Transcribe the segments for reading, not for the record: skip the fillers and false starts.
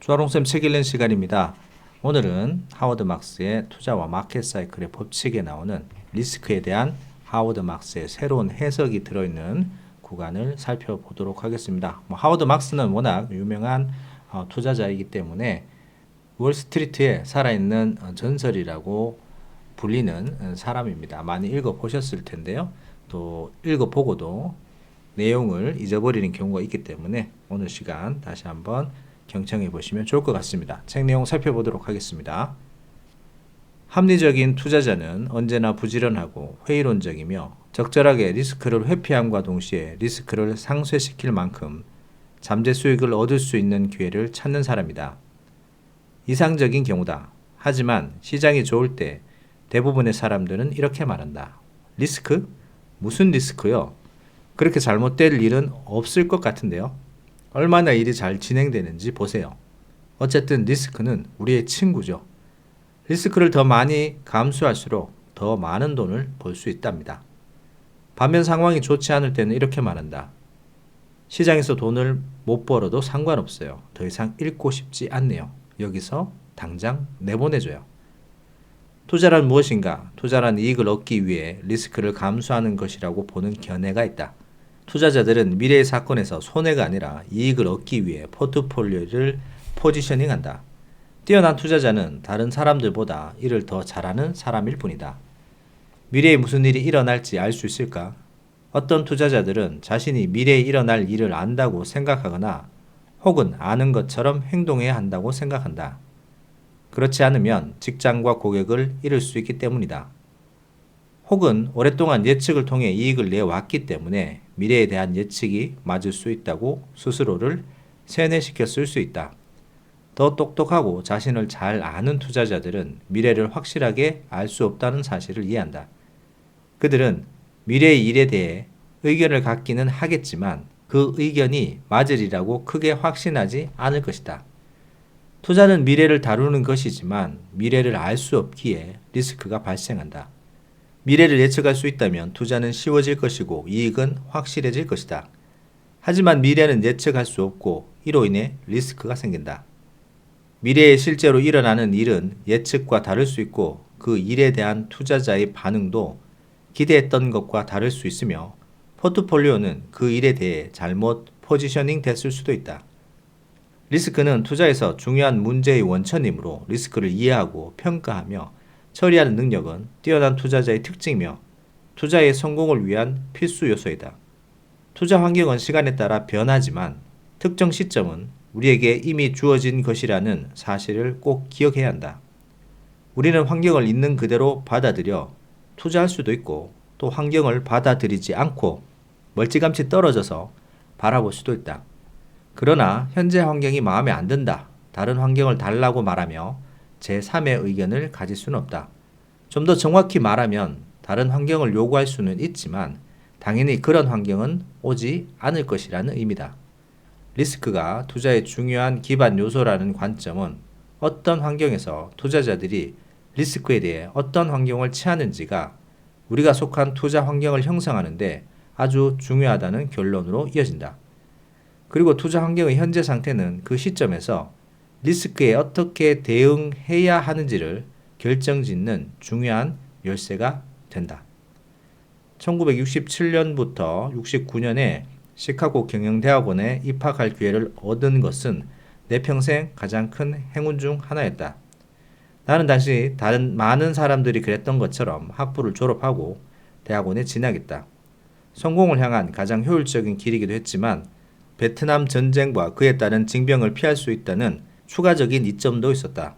조아롱쌤 책 읽는 시간입니다. 오늘은 하워드 막스의 투자와 마켓 사이클의 법칙에 나오는 리스크에 대한 하워드 막스의 새로운 해석이 들어있는 구간을 살펴보도록 하겠습니다. 하워드 막스는 워낙 유명한 투자자이기 때문에 월스트리트에 살아있는 전설이라고 불리는 사람입니다. 많이 읽어보셨을 텐데요. 또 읽어보고도 내용을 잊어버리는 경우가 있기 때문에 오늘 시간 다시 한번 경청해 보시면 좋을 것 같습니다. 책 내용 살펴보도록 하겠습니다. 합리적인 투자자는 언제나 부지런하고 회의론적이며 적절하게 리스크를 회피함과 동시에 리스크를 상쇄시킬 만큼 잠재 수익을 얻을 수 있는 기회를 찾는 사람이다. 이상적인 경우다. 하지만 시장이 좋을 때 대부분의 사람들은 이렇게 말한다. 리스크? 무슨 리스크요? 그렇게 잘못될 일은 없을 것 같은데요. 얼마나 일이 잘 진행되는지 보세요. 어쨌든 리스크는 우리의 친구죠. 리스크를 더 많이 감수할수록 더 많은 돈을 벌 수 있답니다. 반면 상황이 좋지 않을 때는 이렇게 말한다. 시장에서 돈을 못 벌어도 상관없어요. 더 이상 읽고 싶지 않네요. 여기서 당장 내보내줘요. 투자란 무엇인가? 투자란 이익을 얻기 위해 리스크를 감수하는 것이라고 보는 견해가 있다. 투자자들은 미래의 사건에서 손해가 아니라 이익을 얻기 위해 포트폴리오를 포지셔닝한다. 뛰어난 투자자는 다른 사람들보다 일을 더 잘하는 사람일 뿐이다. 미래에 무슨 일이 일어날지 알 수 있을까? 어떤 투자자들은 자신이 미래에 일어날 일을 안다고 생각하거나 혹은 아는 것처럼 행동해야 한다고 생각한다. 그렇지 않으면 직장과 고객을 잃을 수 있기 때문이다. 혹은 오랫동안 예측을 통해 이익을 내왔기 때문에 미래에 대한 예측이 맞을 수 있다고 스스로를 세뇌시켰을 수 있다. 더 똑똑하고 자신을 잘 아는 투자자들은 미래를 확실하게 알 수 없다는 사실을 이해한다. 그들은 미래의 일에 대해 의견을 갖기는 하겠지만 그 의견이 맞으리라고 크게 확신하지 않을 것이다. 투자는 미래를 다루는 것이지만 미래를 알 수 없기에 리스크가 발생한다. 미래를 예측할 수 있다면 투자는 쉬워질 것이고 이익은 확실해질 것이다. 하지만 미래는 예측할 수 없고 이로 인해 리스크가 생긴다. 미래에 실제로 일어나는 일은 예측과 다를 수 있고 그 일에 대한 투자자의 반응도 기대했던 것과 다를 수 있으며 포트폴리오는 그 일에 대해 잘못 포지셔닝 됐을 수도 있다. 리스크는 투자에서 중요한 문제의 원천이므로 리스크를 이해하고 평가하며 처리하는 능력은 뛰어난 투자자의 특징이며 투자의 성공을 위한 필수 요소이다. 투자 환경은 시간에 따라 변하지만 특정 시점은 우리에게 이미 주어진 것이라는 사실을 꼭 기억해야 한다. 우리는 환경을 있는 그대로 받아들여 투자할 수도 있고 또 환경을 받아들이지 않고 멀찌감치 떨어져서 바라볼 수도 있다. 그러나 현재 환경이 마음에 안 든다. 다른 환경을 달라고 말하며 제3의 의견을 가질 수는 없다. 좀 더 정확히 말하면 다른 환경을 요구할 수는 있지만 당연히 그런 환경은 오지 않을 것이라는 의미다. 리스크가 투자의 중요한 기반 요소라는 관점은 어떤 환경에서 투자자들이 리스크에 대해 어떤 환경을 취하는지가 우리가 속한 투자 환경을 형성하는데 아주 중요하다는 결론으로 이어진다. 그리고 투자 환경의 현재 상태는 그 시점에서 리스크에 어떻게 대응해야 하는지를 결정짓는 중요한 열쇠가 된다. 1967년부터 69년에 시카고 경영대학원에 입학할 기회를 얻은 것은 내 평생 가장 큰 행운 중 하나였다. 나는 당시 다른 많은 사람들이 그랬던 것처럼 학부를 졸업하고 대학원에 진학했다. 성공을 향한 가장 효율적인 길이기도 했지만 베트남 전쟁과 그에 따른 징병을 피할 수 있다는 추가적인 이점도 있었다.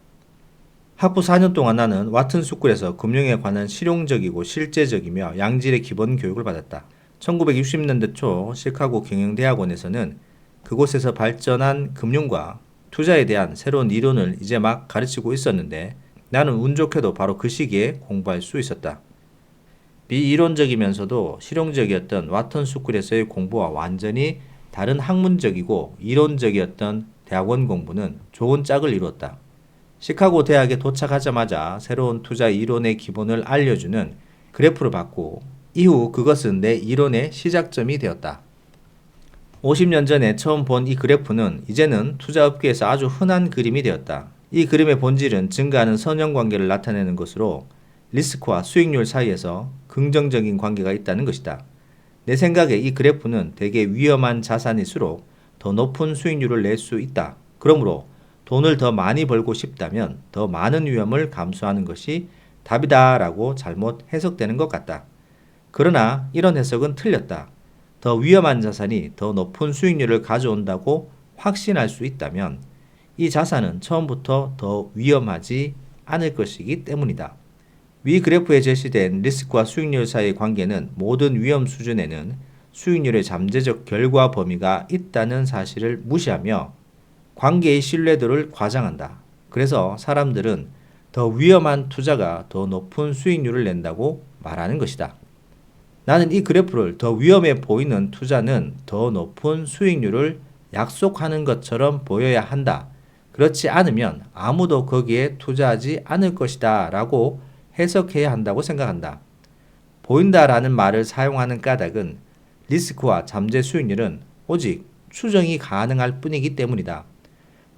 학부 4년 동안 나는 와튼 스쿨에서 금융에 관한 실용적이고 실제적이며 양질의 기본 교육을 받았다. 1960년대 초 시카고 경영대학원에서는 그곳에서 발전한 금융과 투자에 대한 새로운 이론을 이제 막 가르치고 있었는데 나는 운 좋게도 바로 그 시기에 공부할 수 있었다. 비이론적이면서도 실용적이었던 와튼 스쿨에서의 공부와 완전히 다른 학문적이고 이론적이었던 대학원 공부는 좋은 짝을 이루었다. 시카고 대학에 도착하자마자 새로운 투자 이론의 기본을 알려주는 그래프를 받고 이후 그것은 내 이론의 시작점이 되었다. 50년 전에 처음 본 이 그래프는 이제는 투자업계에서 아주 흔한 그림이 되었다. 이 그림의 본질은 증가하는 선형관계를 나타내는 것으로 리스크와 수익률 사이에서 긍정적인 관계가 있다는 것이다. 내 생각에 이 그래프는 되게 위험한 자산일수록 더 높은 수익률을 낼 수 있다. 그러므로 돈을 더 많이 벌고 싶다면 더 많은 위험을 감수하는 것이 답이다 라고 잘못 해석되는 것 같다. 그러나 이런 해석은 틀렸다. 더 위험한 자산이 더 높은 수익률을 가져온다고 확신할 수 있다면 이 자산은 처음부터 더 위험하지 않을 것이기 때문이다. 위 그래프에 제시된 리스크와 수익률 사이의 관계는 모든 위험 수준에는 수익률의 잠재적 결과 범위가 있다는 사실을 무시하며 관계의 신뢰도를 과장한다. 그래서 사람들은 더 위험한 투자가 더 높은 수익률을 낸다고 말하는 것이다. 나는 이 그래프를 더 위험해 보이는 투자는 더 높은 수익률을 약속하는 것처럼 보여야 한다. 그렇지 않으면 아무도 거기에 투자하지 않을 것이다 라고 해석해야 한다고 생각한다. 보인다라는 말을 사용하는 까닭은 리스크와 잠재 수익률은 오직 추정이 가능할 뿐이기 때문이다.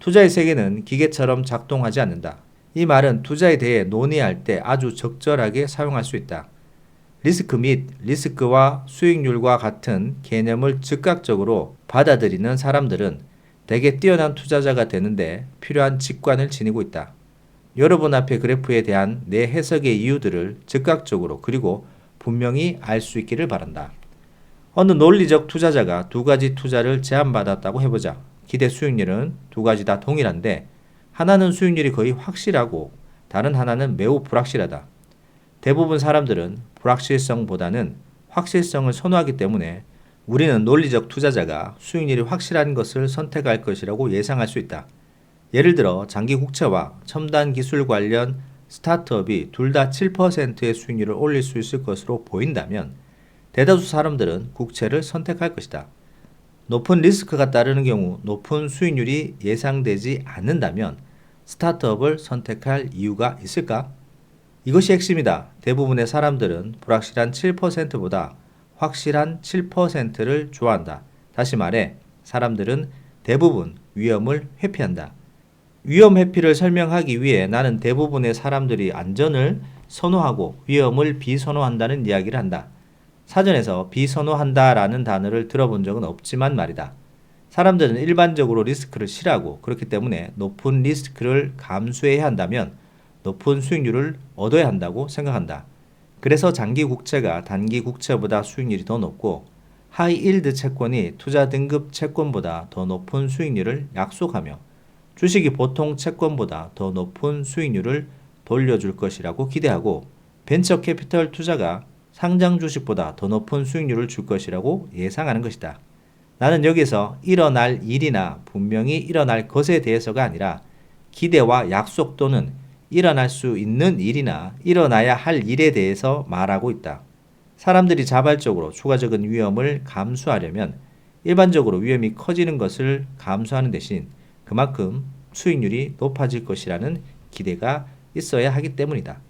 투자의 세계는 기계처럼 작동하지 않는다. 이 말은 투자에 대해 논의할 때 아주 적절하게 사용할 수 있다. 리스크 및 리스크와 수익률과 같은 개념을 즉각적으로 받아들이는 사람들은 대개 뛰어난 투자자가 되는데 필요한 직관을 지니고 있다. 여러분 앞의 그래프에 대한 내 해석의 이유들을 즉각적으로 그리고 분명히 알 수 있기를 바란다. 어느 논리적 투자자가 두 가지 투자를 제안받았다고 해보자. 기대 수익률은 두 가지 다 동일한데 하나는 수익률이 거의 확실하고 다른 하나는 매우 불확실하다. 대부분 사람들은 불확실성보다는 확실성을 선호하기 때문에 우리는 논리적 투자자가 수익률이 확실한 것을 선택할 것이라고 예상할 수 있다. 예를 들어 장기 국채와 첨단 기술 관련 스타트업이 둘 다 7%의 수익률을 올릴 수 있을 것으로 보인다면 대다수 사람들은 국채를 선택할 것이다. 높은 리스크가 따르는 경우 높은 수익률이 예상되지 않는다면 스타트업을 선택할 이유가 있을까? 이것이 핵심이다. 대부분의 사람들은 불확실한 7%보다 확실한 7%를 좋아한다. 다시 말해 사람들은 대부분 위험을 회피한다. 위험 회피를 설명하기 위해 나는 대부분의 사람들이 안전을 선호하고 위험을 비선호한다는 이야기를 한다. 사전에서 비선호한다라는 단어를 들어본 적은 없지만 말이다. 사람들은 일반적으로 리스크를 싫어하고 그렇기 때문에 높은 리스크를 감수해야 한다면 높은 수익률을 얻어야 한다고 생각한다. 그래서 장기 국채가 단기 국채보다 수익률이 더 높고 하이일드 채권이 투자 등급 채권보다 더 높은 수익률을 약속하며 주식이 보통 채권보다 더 높은 수익률을 돌려줄 것이라고 기대하고 벤처 캐피털 투자가 상장 주식보다 더 높은 수익률을 줄 것이라고 예상하는 것이다. 나는 여기서 일어날 일이나 분명히 일어날 것에 대해서가 아니라 기대와 약속 또는 일어날 수 있는 일이나 일어나야 할 일에 대해서 말하고 있다. 사람들이 자발적으로 추가적인 위험을 감수하려면 일반적으로 위험이 커지는 것을 감수하는 대신 그만큼 수익률이 높아질 것이라는 기대가 있어야 하기 때문이다.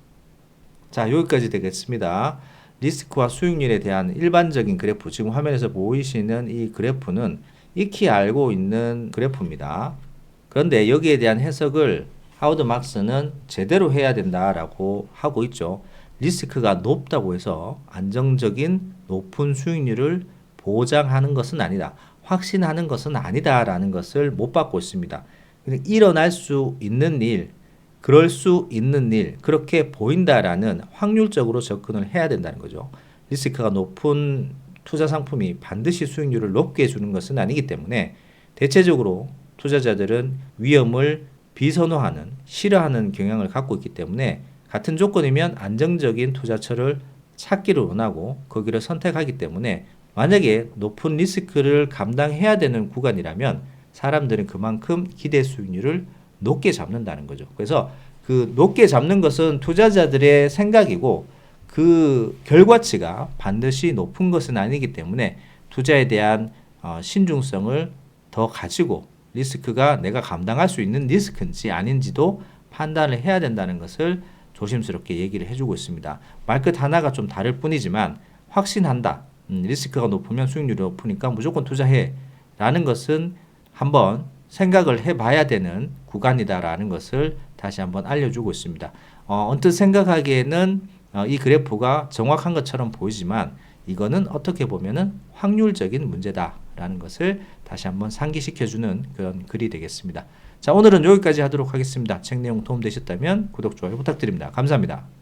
자, 여기까지 되겠습니다. 리스크와 수익률에 대한 일반적인 그래프, 지금 화면에서 보이시는 이 그래프는 익히 알고 있는 그래프입니다. 그런데 여기에 대한 해석을 하워드 막스는 제대로 해야 된다라고 하고 있죠. 리스크가 높다고 해서 안정적인 높은 수익률을 보장하는 것은 아니다. 확신하는 것은 아니다라는 것을 못 받고 있습니다. 일어날 수 있는 일, 그럴 수 있는 일, 그렇게 보인다라는 확률적으로 접근을 해야 된다는 거죠. 리스크가 높은 투자 상품이 반드시 수익률을 높게 해주는 것은 아니기 때문에 대체적으로 투자자들은 위험을 비선호하는, 싫어하는 경향을 갖고 있기 때문에 같은 조건이면 안정적인 투자처를 찾기를 원하고 거기를 선택하기 때문에 만약에 높은 리스크를 감당해야 되는 구간이라면 사람들은 그만큼 기대 수익률을 높게 잡는다는 거죠. 그래서 그 높게 잡는 것은 투자자들의 생각이고 그 결과치가 반드시 높은 것은 아니기 때문에 투자에 대한 신중성을 더 가지고 리스크가 내가 감당할 수 있는 리스크인지 아닌지도 판단을 해야 된다는 것을 조심스럽게 얘기를 해주고 있습니다. 말끝 하나가 좀 다를 뿐이지만 확신한다. 리스크가 높으면 수익률이 높으니까 무조건 투자해. 라는 것은 한번 생각을 해봐야 되는 구간이다라는 것을 다시 한번 알려주고 있습니다. 언뜻 생각하기에는 이 그래프가 정확한 것처럼 보이지만 이거는 어떻게 보면은 확률적인 문제다라는 것을 다시 한번 상기시켜주는 그런 글이 되겠습니다. 자, 오늘은 여기까지 하도록 하겠습니다. 책 내용 도움되셨다면 구독, 좋아요 부탁드립니다. 감사합니다.